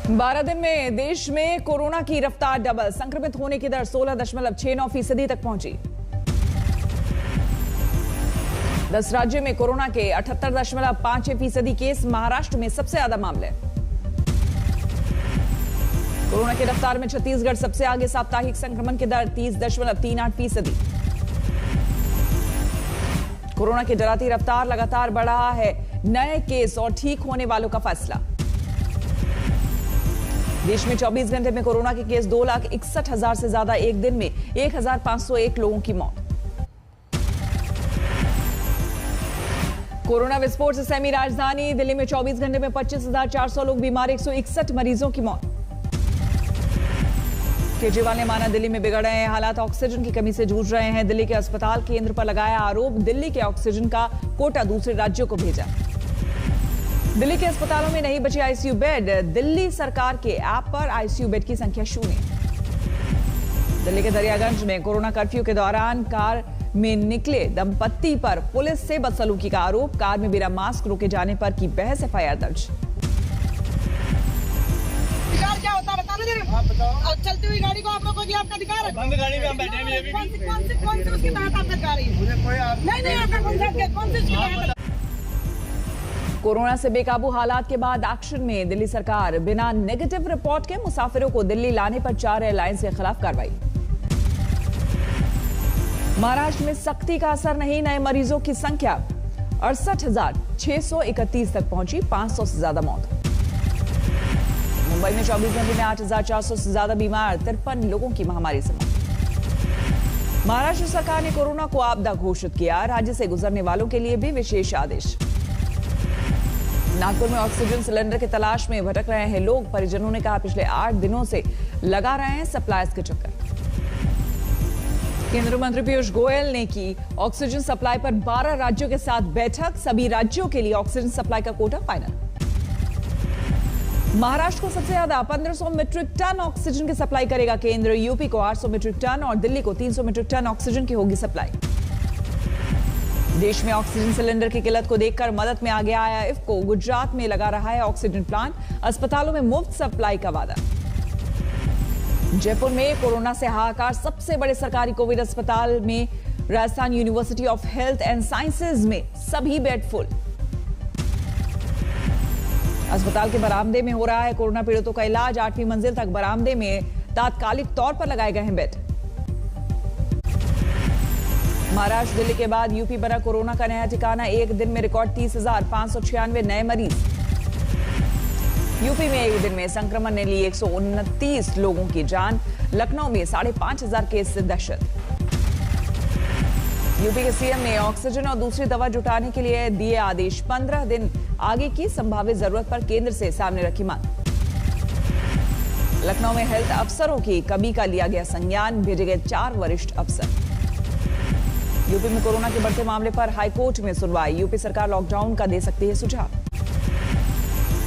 12 दिन में देश में कोरोना की रफ्तार डबल, संक्रमित होने की दर 16.69% तक पहुंची। 10 राज्यों में कोरोना के 78.5% केस, महाराष्ट्र में सबसे ज्यादा मामले। कोरोना की रफ्तार में छत्तीसगढ़ सबसे आगे, साप्ताहिक संक्रमण की दर 30.38%। कोरोना की डराती रफ्तार, लगातार बढ़ रहा है नए केस और ठीक होने वालों का फैसला। देश में 24 घंटे में कोरोना के केस 2,61,000 से ज्यादा, एक दिन में 1,501 लोगों की मौत। कोरोना विस्फोट से सहमी राजधानी दिल्ली में 24 घंटे में 25,400 लोग बीमार, 161 मरीजों की मौत। केजरीवाल ने माना दिल्ली में बिगड़ रहे हैं हालात, ऑक्सीजन की कमी से जूझ रहे हैं दिल्ली के अस्पताल, केंद्र पर लगाया आरोप, दिल्ली के ऑक्सीजन का कोटा दूसरे राज्यों को भेजा। दिल्ली के अस्पतालों में नहीं बचे आईसीयू बेड, दिल्ली सरकार के ऐप पर आईसीयू बेड की संख्या 0। दिल्ली के दरियागंज में कोरोना कर्फ्यू के दौरान कार में निकले दंपत्ति पर पुलिस से बदसलूकी का आरोप, कार में बिना मास्क रोके जाने पर की बहस, एफआईआर दर्ज। क्या होता है बताना जरा, आप बताओ। और चलती हुई गाड़ी को आप लोगों को आपका अधिकार है, बंद गाड़ी में हम बैठे हैं, कौन से उसके तहत आप लगा रही है? मुझे कोई नहीं आपका कौन से कोरोना से बेकाबू हालात के बाद एक्शन में दिल्ली सरकार, बिना नेगेटिव रिपोर्ट के मुसाफिरों को दिल्ली लाने पर 4 एयरलाइंस के खिलाफ कार्रवाई। महाराष्ट्र में सख्ती का असर नहीं, नए मरीजों की संख्या 68,631 तक पहुंची, 500 से ज्यादा मौत। मुंबई में 24 घंटे में 8,400 से ज्यादा बीमार, 53 लोगों की महामारी से मौत। महाराष्ट्र सरकार ने कोरोना को आपदा घोषित किया, राज्य से गुजरने वालों के लिए भी विशेष आदेश। नागपुर में ऑक्सीजन सिलेंडर की तलाश में भटक रहे हैं लोग, परिजनों ने कहा पिछले 8 दिनों से लगा रहे हैं सप्लायर्स के चक्कर। केंद्रीय मंत्री पीयूष गोयल ने की ऑक्सीजन सप्लाई पर 12 राज्यों के साथ बैठक, सभी राज्यों के लिए ऑक्सीजन सप्लाई का कोटा फाइनल। महाराष्ट्र को सबसे ज्यादा 1500 मीट्रिक टन ऑक्सीजन की सप्लाई करेगा केंद्र, यूपी को 800 मीट्रिक टन और दिल्ली को 300 मीट्रिक टन ऑक्सीजन की होगी सप्लाई। देश में ऑक्सीजन सिलेंडर की किल्लत को देखकर मदद में आगे आया इफ्को, गुजरात में लगा रहा है ऑक्सीजन प्लांट, अस्पतालों में मुफ्त सप्लाई का वादा। जयपुर में कोरोना से हाहाकार, सबसे बड़े सरकारी कोविड अस्पताल में Rajasthan university of health and sciences में सभी बेड फुल। अस्पताल के बरामदे में हो रहा है कोरोना पीड़ितों का इलाज, 8वीं मंजिल तक बरामदे में तात्कालिक तौर पर लगाए गए हैं बेड। महाराष्ट्र दिल्ली के बाद यूपी बना कोरोना का नया ठिकाना, एक दिन में रिकॉर्ड 30,596 नए मरीज। यूपी में एक दिन में संक्रमण ने ली 129 लोगों की जान, लखनऊ में 5,500 केस से दहशत। यूपी के सीएम ने ऑक्सीजन और दूसरी दवा जुटाने के लिए दिए आदेश, 15 दिन आगे की संभावित जरूरत पर केंद्र से सामने रखी मांग। लखनऊ में हेल्थ अफसरों की कमी का लिया गया संज्ञान, भेजे गए 4 वरिष्ठ अफसर। यूपी में कोरोना के बढ़ते मामले पर हाईकोर्ट में सुनवाई, यूपी सरकार लॉकडाउन का दे सकती है सुझाव।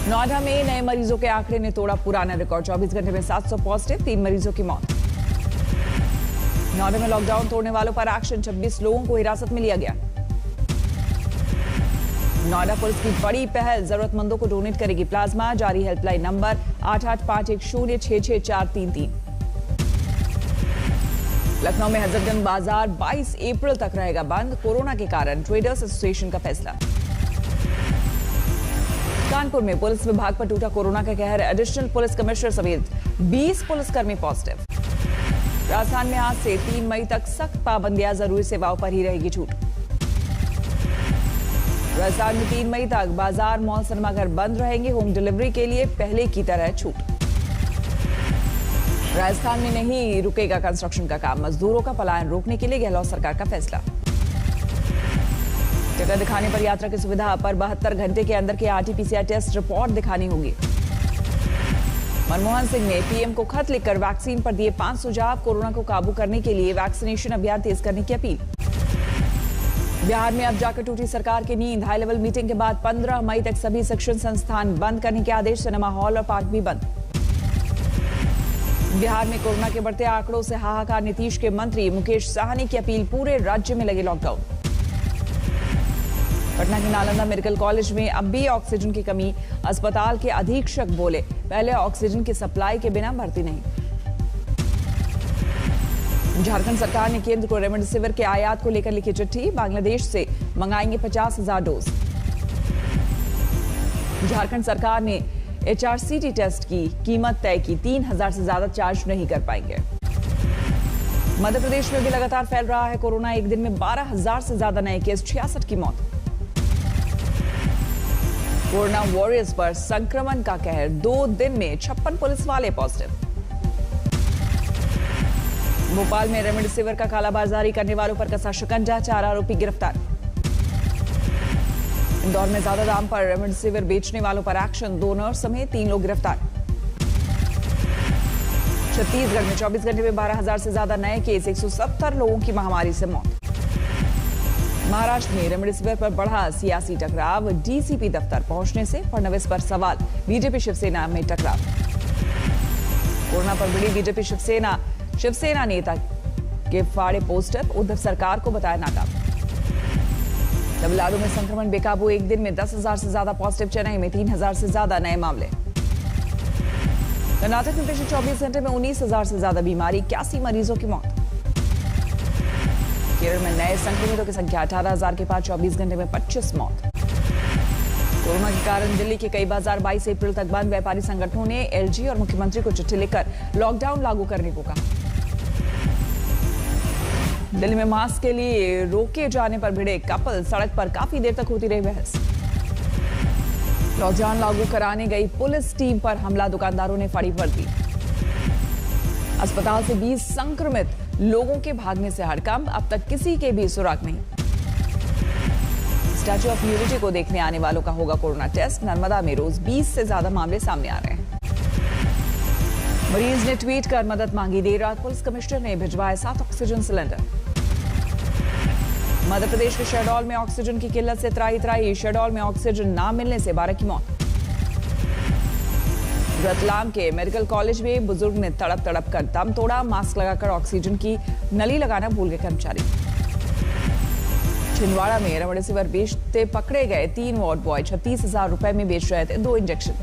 नोएडा में नए मरीजों के आंकड़े ने तोड़ा पुराना रिकॉर्ड, 24 घंटे में 700 पॉजिटिव, 3 मरीजों की मौत। नोएडा में लॉकडाउन तोड़ने वालों पर एक्शन, 26 लोगों को हिरासत में लिया गया। नोएडा पुलिस की बड़ी पहल, जरूरतमंदों को डोनेट करेगी प्लाज्मा, जारी हेल्पलाइन नंबर 8851066433। लखनऊ में हजरतगंज बाजार 22 अप्रैल तक रहेगा बंद, कोरोना के कारण ट्रेडर्स एसोसिएशन का फैसला। कानपुर में पुलिस विभाग पर टूटा कोरोना का कहर, एडिशनल पुलिस कमिश्नर समेत 20 पुलिसकर्मी पॉजिटिव। राजस्थान में आज से 3 मई तक सख्त पाबंदियां, जरूरी सेवाओं पर ही रहेगी छूट। राजस्थान में 3 मई तक बाजार, मॉल, सिनेमाघर बंद रहेंगे, होम डिलीवरी के लिए पहले की तरह छूट। राजस्थान में नहीं रुकेगा कंस्ट्रक्शन का काम, मजदूरों का पलायन रोकने के लिए गहलोत सरकार का फैसला। टिकट दिखाने पर यात्रा की सुविधा, पर 72 घंटे के अंदर के आरटी-पीसीआर टेस्ट रिपोर्ट दिखानी होगी। मनमोहन सिंह ने पीएम को खत लिखकर वैक्सीन पर दिए 5 सुझाव, कोरोना को काबू करने के लिए वैक्सीनेशन अभियान तेज करने की अपील। बिहार में अब जाकर टूटी सरकार की नींद, हाई लेवल मीटिंग के बाद 15 मई तक सभी शिक्षण संस्थान बंद करने के आदेश, सिनेमा हॉल और पार्क भी बंद। बिहार में कोरोना के बढ़ते आंकड़ों से हाहाकार, नीतीश के मंत्री मुकेश साहनी की अपील, पूरे राज्य में लगे लॉकडाउन। पटना के नालंदा मेडिकल कॉलेज में अब भी ऑक्सीजन की कमी। अस्पताल के अधीक्षक बोले, पहले ऑक्सीजन की सप्लाई के बिना भर्ती नहीं। झारखंड सरकार ने केंद्र को रेमडेसिविर के आयात को लेकर लिखी चिट्ठी। बांग्लादेश से मंगाएंगे 50,000 डोज। झारखंड सरकार ने HRCT टेस्ट की कीमत तय की, 3,000 से ज्यादा चार्ज नहीं कर पाएंगे। मध्य प्रदेश में भी लगातार फैल रहा है कोरोना। एक दिन में 12,000 से ज्यादा नए केस, 66 की मौत। कोरोना वॉरियर्स पर संक्रमण का कहर, 2 दिन में 56 पुलिस वाले पॉजिटिव। भोपाल में रेमडेसिविर का कालाबाजारी करने वालों पर कसा शिकंजा, 4 आरोपी गिरफ्तार। इंदौर में ज्यादा दाम पर रेमडेसिविर बेचने वालों पर एक्शन, 2 नर्स समेत 3 लोग गिरफ्तार। छत्तीसगढ़ में 24 घंटे में 12,000 से ज्यादा नए केस, 170 लोगों की महामारी से मौत। महाराष्ट्र में रेमडेसिविर पर बढ़ा सियासी टकराव, डीसीपी दफ्तर पहुंचने से फडणवीस पर सवाल, बीजेपी शिवसेना में टकराव। कोरोना पर बढ़ी बीजेपी शिवसेना नेता के फाड़े पोस्टर, उद्धव सरकार को बताया नाकाम। तमिलनाडु में संक्रमण बेकाबू, एक दिन में 10,000 से ज्यादा पॉजिटिव। चेन्नई में 3,000 से ज्यादा नए मामले। कर्नाटक में पिछले 24 घंटे में 19,000 से ज्यादा बीमारी, 81 मरीजों की मौत। केरल में नए संक्रमितों की संख्या 18,000 के पार, 24 घंटे में 25 मौत। कोरोना के कारण दिल्ली के कई बाजार 22 अप्रैल तक बंद। व्यापारी संगठनों ने LG और मुख्यमंत्री को चिट्ठी लिखकर लॉकडाउन लागू करने को कहा। दिल्ली में मास्क के लिए रोके जाने पर भिड़े कपल, सड़क पर काफी देर तक होती रही बहस। लॉकडाउन लागू कराने गई पुलिस टीम पर हमला, दुकानदारों ने फाड़ी वर्दी। अस्पताल से 20 संक्रमित लोगों के भागने से हड़कंप, अब तक किसी के भी सुराग नहीं। स्टैच्यू ऑफ यूनिटी को देखने आने वालों का होगा कोरोना टेस्ट। नर्मदा में रोज 20 से ज्यादा मामले सामने आ रहे हैं। मरीज ने ट्वीट कर मदद मांगी, देर रात पुलिस कमिश्नर ने भिजवाए 7 ऑक्सीजन सिलेंडर। मध्य प्रदेश के शहडोल में ऑक्सीजन की किल्लत से त्राही। शहडोल में ऑक्सीजन ना मिलने से 12 की मौत। रतलाम के मेडिकल कॉलेज में बुजुर्ग ने तड़प कर दम तोड़ा, मास्क लगाकर ऑक्सीजन की नली लगाना भूल गए कर्मचारी। छिंदवाड़ा में रेमडेसिविर बेचते पकड़े गए 3 वार्ड बॉय, 36,000 रुपए में बेच रहे थे 2 इंजेक्शन।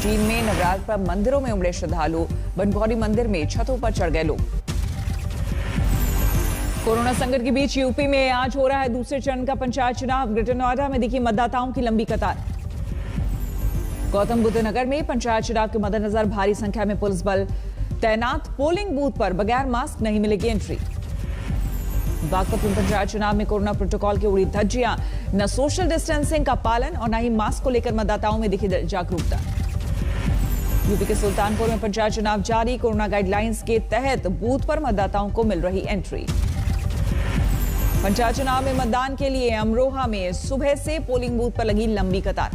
चीन में नवरात्र पर मंदिरों में उमड़े श्रद्धालु, बनगौरी मंदिर में छतों पर चढ़ गए लोग। कोरोना संकट के बीच यूपी में आज हो रहा है दूसरे चरण का पंचायत चुनाव। ग्रेटर नोएडा में दिखी मतदाताओं की लंबी कतार। गौतम बुद्ध नगर में पंचायत चुनाव के मद्देनजर भारी संख्या में पुलिस बल तैनात। पोलिंग बूथ पर बगैर मास्क नहीं मिलेगी एंट्री। बागपत पंचायत चुनाव में कोरोना प्रोटोकॉल की उड़ी धज्जियां, न सोशल डिस्टेंसिंग का पालन और न ही मास्क को लेकर मतदाताओं में दिखी जागरूकता। यूपी के सुल्तानपुर में पंचायत चुनाव जारी। कोरोना गाइडलाइंस के तहत बूथ पर मतदाताओं को मिल रही एंट्री। पंचायत चुनाव में मतदान के लिए अमरोहा में सुबह से पोलिंग बूथ पर लगी लंबी कतार।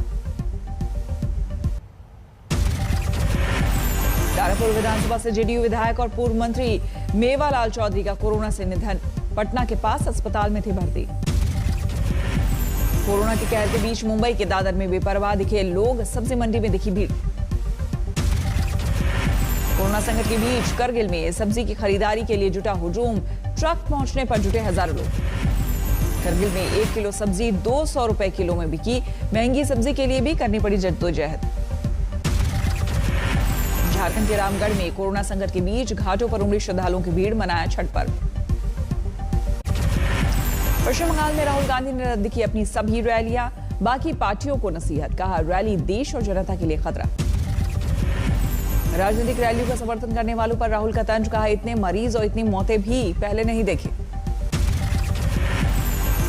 तारापुर विधानसभा से जेडीयू विधायक और पूर्व मंत्री मेवालाल चौधरी का कोरोना से निधन। पटना के पास अस्पताल में थे भर्ती। कोरोना के कहर के बीच मुंबई के दादर में बेपरवाह दिखे लोग, सब्जी मंडी में दिखी भीड़। कोरोना संकट के बीच करगिल में सब्जी की खरीदारी के लिए जुटा हुजूम, ट्रक पहुंचने पर जुटे हजारों लोग। करगिल में 1 किलो सब्जी 200 रुपए किलो में बिकी। महंगी सब्जी के लिए भी करनी पड़ी जद्दोजहद। झारखंड के रामगढ़ में कोरोना संकट के बीच घाटों पर उमड़ी श्रद्धालुओं की भीड़, मनाया छठ पर्व। पश्चिम बंगाल में राहुल गांधी ने रद्द की अपनी सभी रैलियां, बाकी पार्टियों को नसीहत, कहा रैली देश और जनता के लिए खतरा। राजनीतिक रैलियों का समर्थन करने वालों पर राहुल का तंज, कहा इतने मरीज और इतनी मौतें भी पहले नहीं देखी।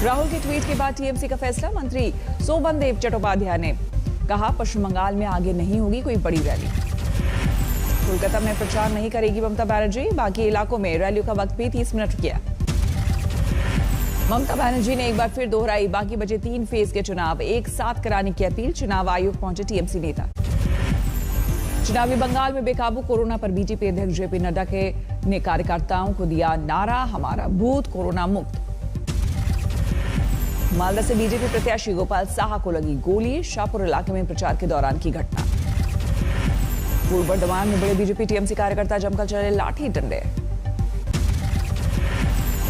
राहुल के ट्वीट के बाद टीएमसी का फैसला, मंत्री शोभनदेव चट्टोपाध्याय ने कहा पश्चिम बंगाल में आगे नहीं होगी कोई बड़ी रैली। कोलकाता में प्रचार नहीं करेगी ममता बनर्जी, बाकी इलाकों में रैलियों का वक्त भी 30 मिनट किया। ममता बनर्जी ने एक बार फिर दोहराई बाकी बचे 3 फेज के चुनाव एक साथ कराने की अपील। चुनाव आयोग पहुंचे टीएमसी नेता। चुनावी बंगाल में बेकाबू कोरोना पर बीजेपी अध्यक्ष जेपी नड्डा ने कार्यकर्ताओं को दिया नारा, हमारा बूथ कोरोना मुक्त। मालदा से बीजेपी प्रत्याशी गोपाल साहा को लगी गोली, शाहपुर इलाके में प्रचार के दौरान की घटना। पूर्व बर्धमान में बड़े बीजेपी टीएमसी कार्यकर्ता जमकर चले लाठी डंडे।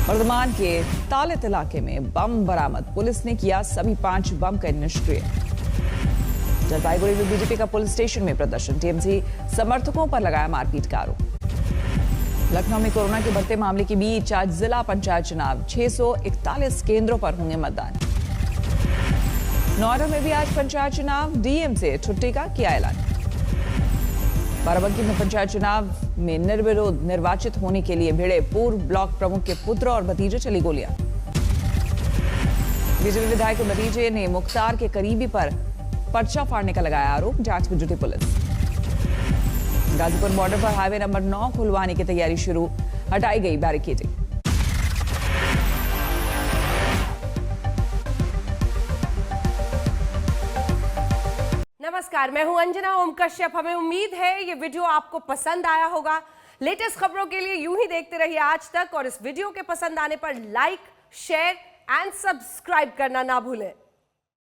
वर्धमान के तालित इलाके में बम बरामद, पुलिस ने किया सभी 5 बम का निष्क्रिय। जलपाईगुड़ी में बीजेपी का पुलिस स्टेशन में प्रदर्शन, टीएमसी समर्थकों पर लगाया मारपीट का आरोप। लखनऊ में कोरोना के बढ़ते मामले के बीच आज जिला पंचायत चुनाव, 641 केंद्रों पर होंगे मतदान। नोएडा में भी आज पंचायत चुनाव, डीएम से छुट्टी का किया ऐलान। बाराबंकी में पंचायत चुनाव में निर्विरोध निर्वाचित होने के लिए भिड़े पूर्व ब्लॉक प्रमुख के पुत्र और भतीजे, चली गोलियां। बीजेपी विधायक के भतीजे ने मुख्तार के करीबी पर पर्चा फाड़ने का लगाया आरोप, जांच में जुटी पुलिस। गाजीपुर बॉर्डर पर हाईवे नंबर 9 खुलवाने की तैयारी शुरू, हटाई गई बैरिकेडिंग। नमस्कार, मैं हूं अंजना ओम कश्यप। हमें उम्मीद है ये वीडियो आपको पसंद आया होगा। लेटेस्ट खबरों के लिए यूं ही देखते रहिए आज तक, और इस वीडियो के पसंद आने पर लाइक, शेयर एंड सब्सक्राइब करना ना भूलें।